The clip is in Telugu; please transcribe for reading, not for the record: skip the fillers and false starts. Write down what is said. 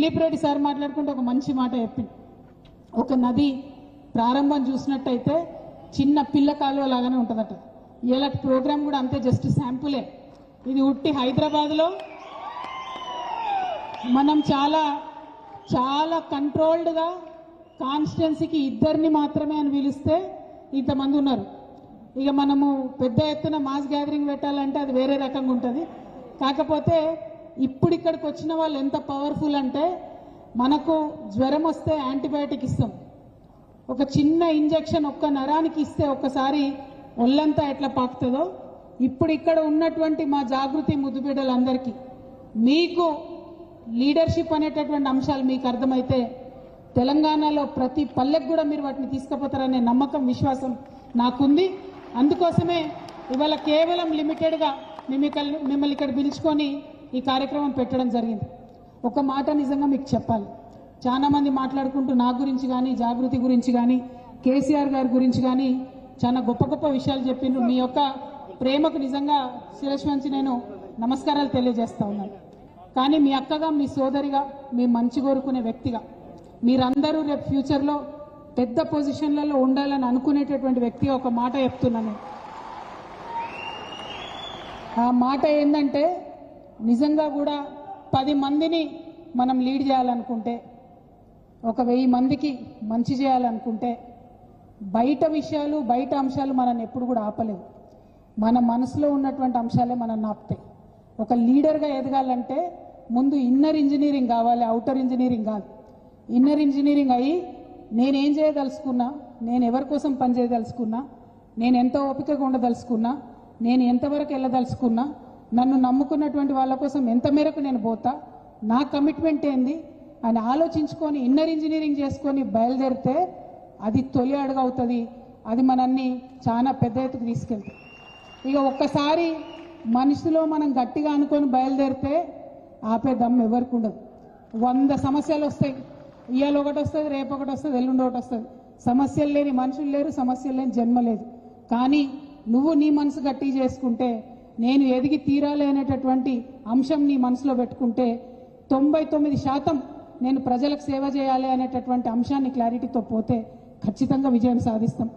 దిలీప్ రెడ్డి సార్ మాట్లాడుకుంటే ఒక మంచి మాట చెప్పింది. ఒక నది ప్రారంభం చూసినట్టయితే చిన్న పిల్ల కాలువ లాగానే ఉంటుందట. ఇలా ప్రోగ్రామ్ కూడా అంతే, జస్ట్ శాంపులే. ఇది ఉట్టి హైదరాబాద్లో మనం చాలా చాలా కంట్రోల్డ్గా కాన్స్టిట్యున్సీకి ఇద్దరిని మాత్రమే అని పిలిస్తే ఇంతమంది ఉన్నారు. ఇక మనము పెద్ద ఎత్తున మాస్ గ్యాదరింగ్ పెట్టాలంటే అది వేరే రకంగా ఉంటుంది. కాకపోతే ఇప్పుడు ఇక్కడికి వచ్చిన వాళ్ళు ఎంత పవర్ఫుల్ అంటే, మనకు జ్వరం వస్తే యాంటీబయాటిక్ ఇస్తాం, ఒక చిన్న ఇంజెక్షన్ ఒక్క నరానికి ఇస్తే ఒక్కసారి ఒళ్ళంతా ఎట్లా పాకుతుందో, ఇప్పుడు ఇక్కడ ఉన్నటువంటి మా జాగృతి ముద్దుబిడ్డలందరికీ మీకు లీడర్షిప్ అనేటటువంటి అంశాలు మీకు అర్థమైతే తెలంగాణలో ప్రతి పల్లెకు కూడా మీరు వాటిని తీసుకుపోతారనే నమ్మకం, విశ్వాసం నాకుంది. అందుకోసమే ఇవాళ కేవలం లిమిటెడ్గా మిమ్మల్ని ఇక్కడ పిలుచుకొని ఈ కార్యక్రమం పెట్టడం జరిగింది. ఒక మాట నిజంగా మీకు చెప్పాలి, చాలామంది మాట్లాడుకుంటూ నా గురించి కానీ, జాగృతి గురించి కానీ, కేసీఆర్ గారి గురించి కానీ చాలా గొప్ప గొప్ప విషయాలు చెప్పిండ్రు. మీ యొక్క ప్రేమకు నిజంగా శిరస్సు వంచి నేను నమస్కారాలు తెలియజేస్తా ఉన్నాను. కానీ మీ అక్కగా, మీ సోదరిగా, మీ మంచి కోరుకునే వ్యక్తిగా మీరందరూ రేపు ఫ్యూచర్లో పెద్ద పొజిషన్లలో ఉండాలని అనుకునేటటువంటి వ్యక్తిగా ఒక మాట చెప్తున్నాను. ఆ మాట ఏంటంటే, నిజంగా కూడా 10 మందిని మనం లీడ్ చేయాలనుకుంటే, ఒక 1000 మందికి మంచి చేయాలనుకుంటే బయట విషయాలు, బయట అంశాలు మనల్ని ఎప్పుడు కూడా ఆపలేవు. మన మనసులో ఉన్నటువంటి అంశాలే మనల్ని ఆపుతాయి. ఒక లీడర్గా ఎదగాలంటే ముందు ఇన్నర్ ఇంజనీరింగ్ కావాలి, అవుటర్ ఇంజనీరింగ్ కాదు. ఇన్నర్ ఇంజనీరింగ్ అయ్యి నేనేం చేయదలుచుకున్నా, నేను ఎవరి కోసం పనిచేయదలుచుకున్నా, నేను ఎంత ఓపికగా ఉండదలుచుకున్నా, నేను ఎంతవరకు వెళ్ళదలుచుకున్నా, నన్ను నమ్ముకున్నటువంటి వాళ్ళ కోసం ఎంత మేరకు నేను పోతా, నా కమిట్మెంట్ ఏంది అని ఆలోచించుకొని ఇన్నర్ ఇంజనీరింగ్ చేసుకొని బయలుదేరితే అది తొలి అడుగు అవుతుంది. అది మనల్ని చాలా పెద్ద ఎత్తుకు తీసుకెళ్తుంది. ఇక ఒక్కసారి మనిషిలో మనం గట్టిగా అనుకొని బయలుదేరితే ఆపే దమ్ము ఎవరికి ఉండదు. 100 సమస్యలు వస్తాయి, ఇవాళ ఒకటి వస్తుంది, రేపు ఒకటి వస్తుంది, ఎల్లుండి ఒకటి వస్తుంది. సమస్యలు లేని మనుషులు లేరు, సమస్యలు లేని జన్మ లేదు. కానీ నువ్వు నీ మనసు గట్టి చేసుకుంటే, నేను ఎదిగి తీరాలి అనేటటువంటి అంశం నీ మనసులో పెట్టుకుంటే 99% నేను ప్రజలకు సేవ చేయాలి అనేటటువంటి అంశాన్ని క్లారిటీతో పోతే ఖచ్చితంగా విజయం సాధిస్తాం.